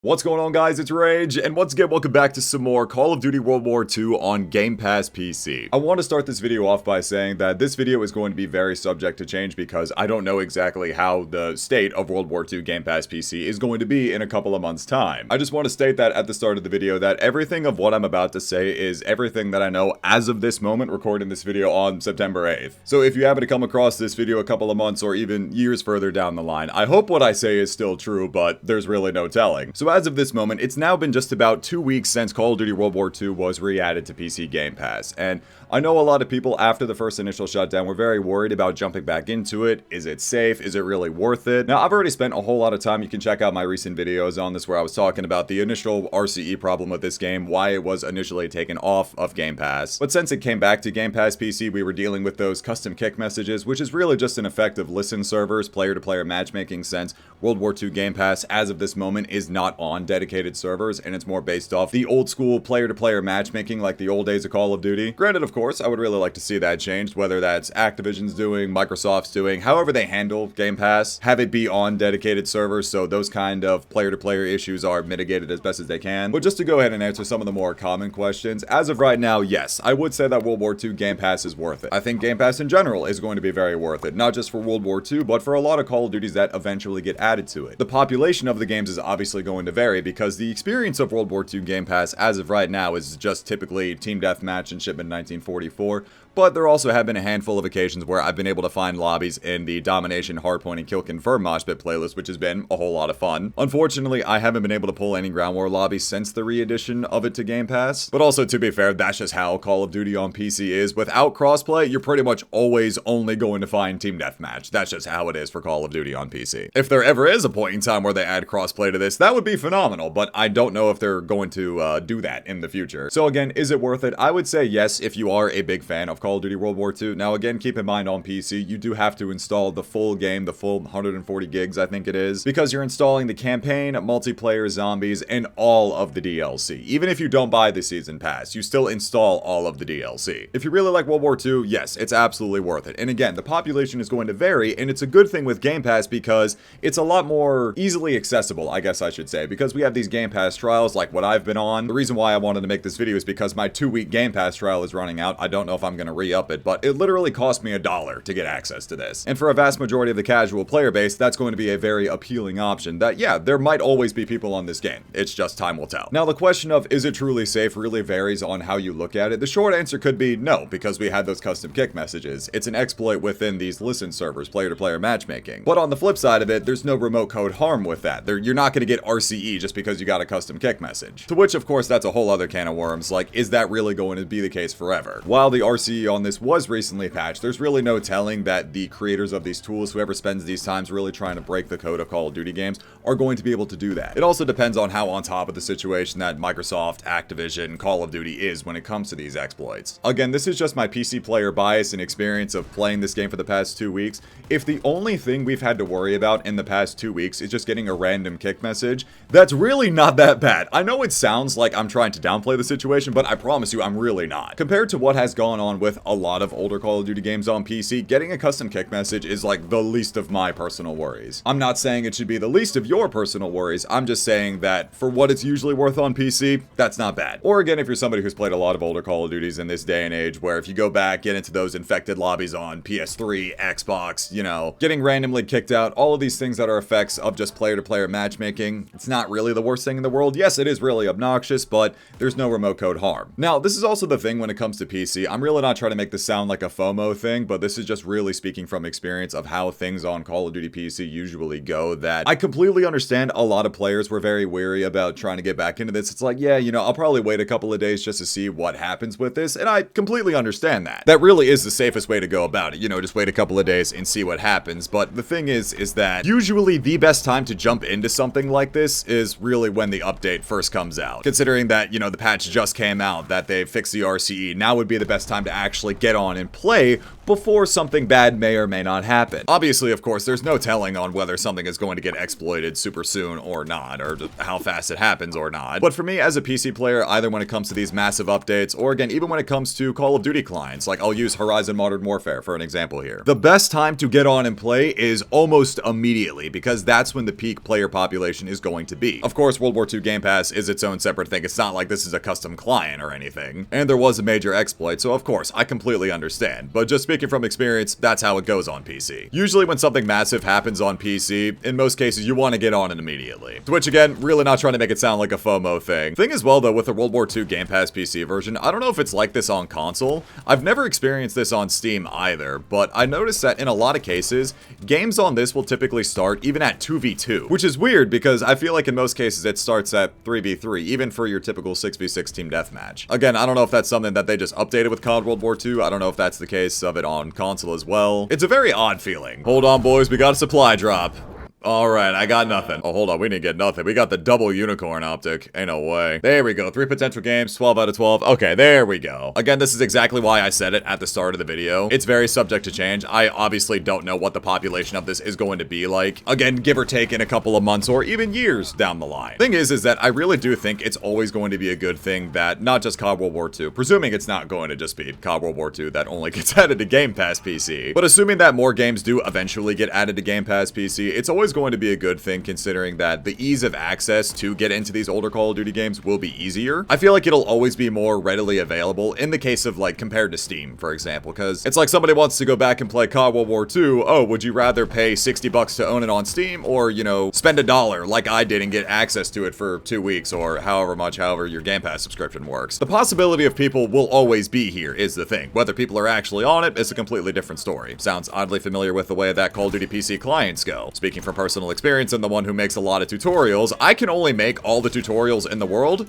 What's going on, guys? It's Rage, and once again, welcome back to some more Call of Duty World War II on Gamepass PC. I want to start this video off by saying that this video is going to be very subject to change because I don't know exactly how the state of World War II Gamepass PC is going to be in a couple of months' time. I just want to state that at the start of the video that everything of what I'm about to say is everything that I know as of this moment, recording this video on September 8th. So if you happen to come across this video a couple of months or even years further down the line, I hope what I say is still true, but there's really no telling. So as of this moment, it's now been just about 2 weeks since Call of Duty World War II was re-added to PC Gamepass, and I know a lot of people after the first initial shutdown were very worried about jumping back into it. Is it safe? Is it really worth it? Now, I've already spent a whole lot of time. You can check out my recent videos on this where I was talking about the initial Rcce problem with this game, why it was initially taken off of Game Pass. But since it came back to Game Pass PC, we were dealing with those custom kick messages, which is really just an effect of listen servers, player-to-player matchmaking, since World War II Game Pass, as of this moment, is not on dedicated servers, and it's more based off the old school player-to-player matchmaking like the old days of Call of Duty. Granted, of course, I would really like to see that changed, whether that's Activision's doing, Microsoft's doing, however they handle Game Pass, have it be on dedicated servers so those kind of player-to-player issues are mitigated as best as they can. But just to go ahead and answer some of the more common questions, as of right now, yes, I would say that World War II Game Pass is worth it. I think Game Pass in general is going to be very worth it, not just for World War II, but for a lot of Call of Duties that eventually get added to it. The population of the games is obviously going to vary because the experience of World War II Game Pass as of right now is just typically Team Deathmatch and Shipment 1944, but there also have been a handful of occasions where I've been able to find lobbies in the Domination Hardpoint and Kill Confirm Mosh Pit playlist, which has been a whole lot of fun. Unfortunately, I haven't been able to pull any Ground War lobbies since the re-edition of it to Game Pass, but also, to be fair, that's just how Call of Duty on PC is. Without crossplay, you're pretty much always only going to find Team Deathmatch. That's just how it is for Call of Duty on PC. If there ever is a point in time where they add crossplay to this, that would be phenomenal, but I don't know if they're going to do that in the future. So again, is it worth it? I would say yes if you are a big fan of Call of Duty World War II. Now again, keep in mind on PC, you do have to install the full game, the full 140 gigs, I think it is, because you're installing the campaign, multiplayer, zombies, and all of the DLC. Even if you don't buy the season pass, you still install all of the DLC. If you really like World War II, yes, it's absolutely worth it. And again, the population is going to vary, and it's a good thing with Game Pass because it's a lot more easily accessible, I guess I should say, because we have these Game Pass trials like what I've been on. The reason why I wanted to make this video is because my 2-week Game Pass trial is running out. I don't know if I'm going to re-up it, but it literally cost me $1 to get access to this. And for a vast majority of the casual player base, that's going to be a very appealing option that, yeah, there might always be people on this game. It's just time will tell. Now, the question of is it truly safe really varies on how you look at it. The short answer could be no, because we had those custom kick messages. It's an exploit within these listen servers, player-to-player matchmaking. But on the flip side of it, there's no remote code harm with that. You're not going to get Rcce just because you got a custom kick message. To which, of course, that's a whole other can of worms. Like, is that really going to be the case forever? While the Rcce on this was recently patched, there's really no telling that the creators of these tools, whoever spends these times really trying to break the code of Call of Duty games, are going to be able to do that. It also depends on how on top of the situation that Microsoft, Activision, Call of Duty is when it comes to these exploits. Again, this is just my PC player bias and experience of playing this game for the past 2 weeks. If the only thing we've had to worry about in the past 2 weeks is just getting a random kick message, that's really not that bad. I know it sounds like I'm trying to downplay the situation, but I promise you I'm really not. Compared to what has gone on with a lot of older Call of Duty games on PC, getting a custom kick message is like the least of my personal worries. I'm not saying it should be the least of your personal worries, I'm just saying that for what it's usually worth on PC, that's not bad. Or again, if you're somebody who's played a lot of older Call of Duties in this day and age, where if you go back, get into those infected lobbies on PS3, Xbox, you know, getting randomly kicked out, all of these things that are effects of just player-to-player matchmaking, it's not really the worst thing in the world. Yes, it is really obnoxious, but there's no remote code harm. Now, this is also the thing when it comes to PC. I'm really not trying to make this sound like a FOMO thing, but this is just really speaking from experience of how things on Call of Duty PC usually go, that I completely understand a lot of players were very wary about trying to get back into this. It's like, yeah, you know, I'll probably wait a couple of days just to see what happens with this, and I completely understand that. That really is the safest way to go about it, you know, just wait a couple of days and see what happens. But the thing is that usually the best time to jump into something like this is really when the update first comes out. Considering that, you know, the patch just came out, that they fixed the Rcce, now would be the best time to actually get on and play before something bad may or may not happen. Obviously, of course, there's no telling on whether something is going to get exploited super soon or not, or how fast it happens or not. But for me as a PC player, either when it comes to these massive updates, or again, even when it comes to Call of Duty clients, like I'll use Horizon Modern Warfare for an example here. The best time to get on and play is almost immediately, because that's when the peak player population is going to be. Of course, World War II Gamepass is its own separate thing. It's not like this is a custom client or anything. And there was a major exploit, so of course, I completely understand. But just speaking from experience, that's how it goes on PC. Usually when something massive happens on PC, in most cases, you want to get on it immediately. Which again, really not trying to make it sound like a FOMO thing. Thing as well though, with the World War II Gamepass PC version, I don't know if it's like this on console. I've never experienced this on Steam either, but I noticed that in a lot of cases, games on this will typically start even at 2v2, which is weird because I feel like in most cases it starts at 3v3, even for your typical 6v6 team deathmatch. Again, I don't know if that's something that they just updated with CoD World War II. I don't know if that's the case of it on console as well. It's a very odd feeling. Hold on, boys, we got a supply drop. Alright, I got nothing. Oh, hold on, we didn't get nothing. We got the double unicorn optic. Ain't no way. There we go. 3 potential games, 12 out of 12. Okay, there we go. Again, this is exactly why I said it at the start of the video. It's very subject to change. I obviously don't know what the population of this is going to be like. Again, give or take in a couple of months or even years down the line. Thing is that I really do think it's always going to be a good thing that not just CoD World War II, presuming it's not going to just be CoD World War II that only gets added to Game Pass PC, but assuming that more games do eventually get added to Game Pass PC, it's always going to be a good thing considering that the ease of access to get into these older Call of Duty games will be easier. I feel like it'll always be more readily available in the case of like compared to Steam, for example, because it's like somebody wants to go back and play CoD World War II. Oh, would you rather pay 60 bucks to own it on Steam or, you know, spend $1 like I did and get access to it for 2 weeks or however your Game Pass subscription works? The possibility of people will always be here is the thing. Whether people are actually on it is a completely different story. Sounds oddly familiar with the way that Call of Duty PC clients go. Speaking from personal experience and the one who makes a lot of tutorials, I can only make all the tutorials in the world.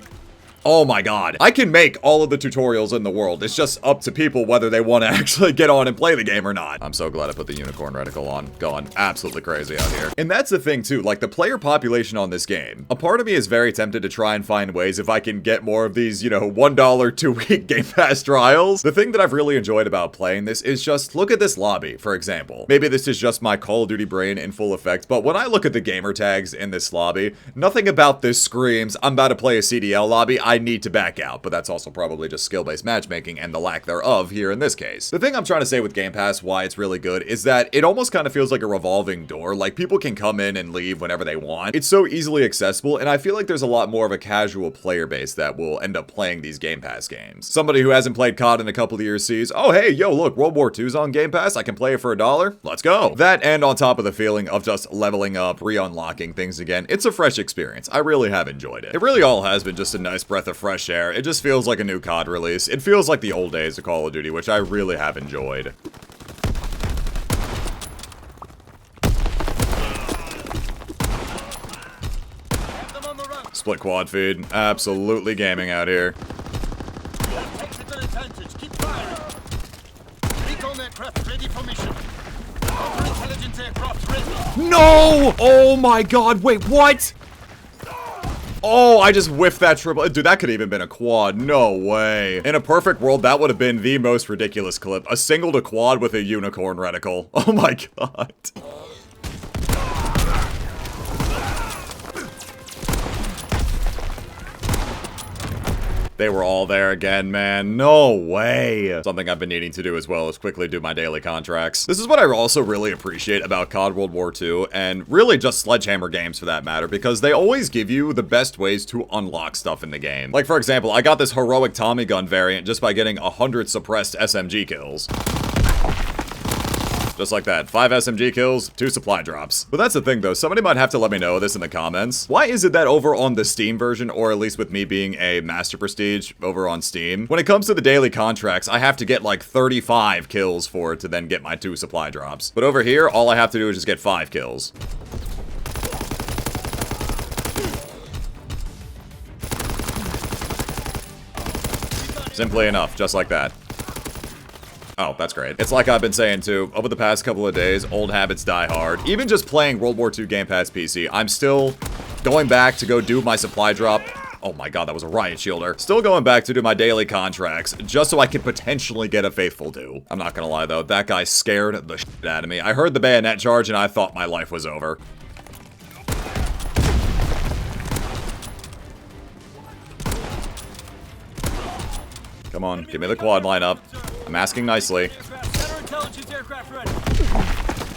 Oh my god. I can make all of the tutorials in the world. It's just up to people whether they want to actually get on and play the game or not. I'm so glad I put the unicorn reticle on. Going absolutely crazy out here. And that's the thing too, like the player population on this game. A part of me is very tempted to try and find ways if I can get more of these, you know, $1 2-week Game Pass trials. The thing that I've really enjoyed about playing this is just look at this lobby, for example. Maybe this is just my Call of Duty brain in full effect, but when I look at the gamer tags in this lobby, nothing about this screams, I'm about to play a CDL lobby, I need to back out, but that's also probably just skill-based matchmaking and the lack thereof here in this case. The thing I'm trying to say with Game Pass, why it's really good, is that it almost kind of feels like a revolving door. Like people can come in and leave whenever they want. It's so easily accessible, and I feel like there's a lot more of a casual player base that will end up playing these Game Pass games. Somebody who hasn't played CoD in a couple of years sees, oh hey, yo, look, World War II's on Game Pass, I can play it for $1. Let's go. That, and on top of the feeling of just leveling up, re-unlocking things again, it's a fresh experience. I really have enjoyed it. It really all has been just a nice breath of fresh air. It just feels like a new CoD release. It feels like the old days of Call of Duty, which I really have enjoyed. Split quad feed. Absolutely gaming out here. No! Oh my god, wait, what? Oh, I just whiffed that triple. Dude, that could have even been a quad. No way. In a perfect world, that would have been the most ridiculous clip. A single to quad with a unicorn reticle. Oh my god. They were all there again, man. No way. Something I've been needing to do as well is quickly do my daily contracts. This is what I also really appreciate about CoD World War II, and really just Sledgehammer games for that matter, because they always give you the best ways to unlock stuff in the game. Like, for example, I got this heroic Tommy gun variant just by getting 100 suppressed SMG kills. Just like that. 5 SMG kills, 2 supply drops. But that's the thing though, somebody might have to let me know this in the comments. Why is it that over on the Steam version, or at least with me being a Master Prestige over on Steam, when it comes to the daily contracts, I have to get like 35 kills for it to then get my 2 supply drops. But over here, all I have to do is just get 5 kills. Simply enough, just like that. Oh, that's great. It's like I've been saying too, over the past couple of days, old habits die hard. Even just playing World War II Gamepass PC, I'm still going back to go do my supply drop Oh my god, that was a riot shielder. Still going back to do my daily contracts, just so I could potentially get a faithful 2. I'm not gonna lie though, that guy scared the shit out of me. I heard the bayonet charge and I thought my life was over. Come on, give me the quad lineup. I'm asking nicely.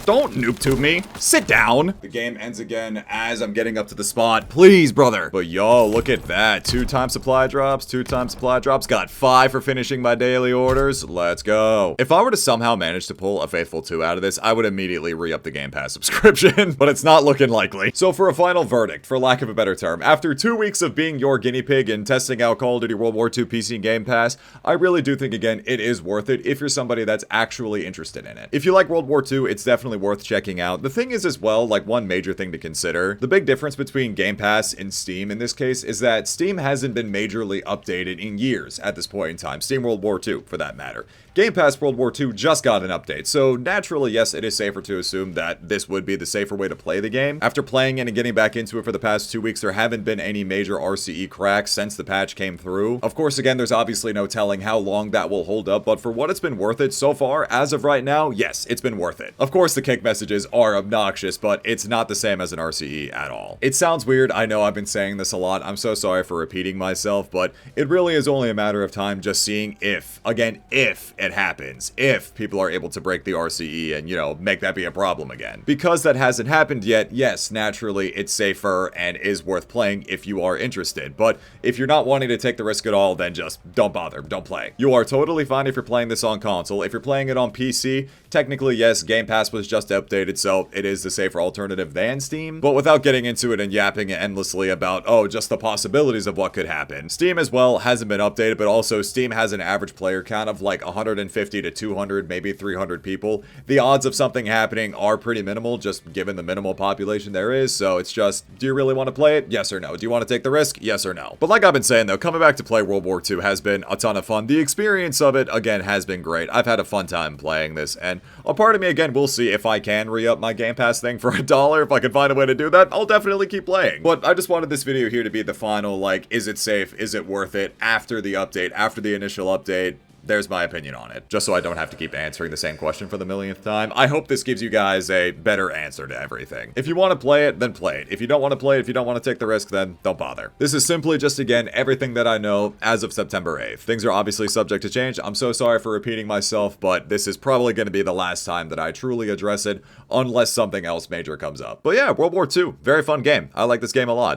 Don't noob tube me. Sit down. The game ends again as I'm getting up to the spot. Please, brother. But yo, look at that. 2-time supply drops, 2-time supply drops. Got 5 for finishing my daily orders. Let's go. If I were to somehow manage to pull a faithful 2 out of this, I would immediately re-up the Game Pass subscription, but it's not looking likely. So for a final verdict, for lack of a better term, after 2 weeks of being your guinea pig and testing out Call of Duty World War II PC Gamepass, I really do think, again, it is worth it if you're somebody that's actually interested in it. If you like World War II, it's definitely worth checking out. The thing is as well, like one major thing to consider, the big difference between Game Pass and Steam in this case is that Steam hasn't been majorly updated in years at this point in time. Steam World War II, for that matter. Game Pass World War II just got an update, so naturally, yes, it is safer to assume that this would be the safer way to play the game. After playing it and getting back into it for the past 2 weeks, there haven't been any major Rce cracks since the patch came through. Of course, again, there's obviously no telling how long that will hold up, but for what it's been worth it so far, as of right now, yes, it's been worth it. Of course, the kick messages are obnoxious, but it's not the same as an Rce at all. It sounds weird, I know I've been saying this a lot, I'm so sorry for repeating myself, but it really is only a matter of time just seeing if, again, if it happens. If people are able to break the Rce and, you know, make that be a problem again. Because that hasn't happened yet, yes, naturally, it's safer and is worth playing if you are interested. But if you're not wanting to take the risk at all, then just don't bother, don't play. You are totally fine if you're playing this on console. If you're playing it on PC, technically, yes, Game Pass was just updated, so it is the safer alternative than Steam. But without getting into it and yapping endlessly about, oh, just the possibilities of what could happen. Steam as well hasn't been updated, but also Steam has an average player count of like 150 to 200, maybe 300 people. The odds of something happening are pretty minimal, just given the minimal population there is, so it's just, do you really want to play it? Yes or no? Do you want to take the risk? Yes or no? But like I've been saying though, coming back to play World War II has been a ton of fun. The experience of it, again, has been great. I've had a fun time playing this, and a part of me, again, will see if I can re-up my Game Pass thing for $1. If I can find a way to do that, I'll definitely keep playing. But I just wanted this video here to be the final, like, is it safe? Is it worth it? After the update, after the initial update, there's my opinion on it, just so I don't have to keep answering the same question for the millionth time. I hope this gives you guys a better answer to everything. If you want to play it, then play it. If you don't want to play it, if you don't want to take the risk, then don't bother. This is simply just, again, everything that I know as of September 8th. Things are obviously subject to change. I'm so sorry for repeating myself, but this is probably going to be the last time that I truly address it, unless something else major comes up. But yeah, World War II, very fun game. I like this game a lot.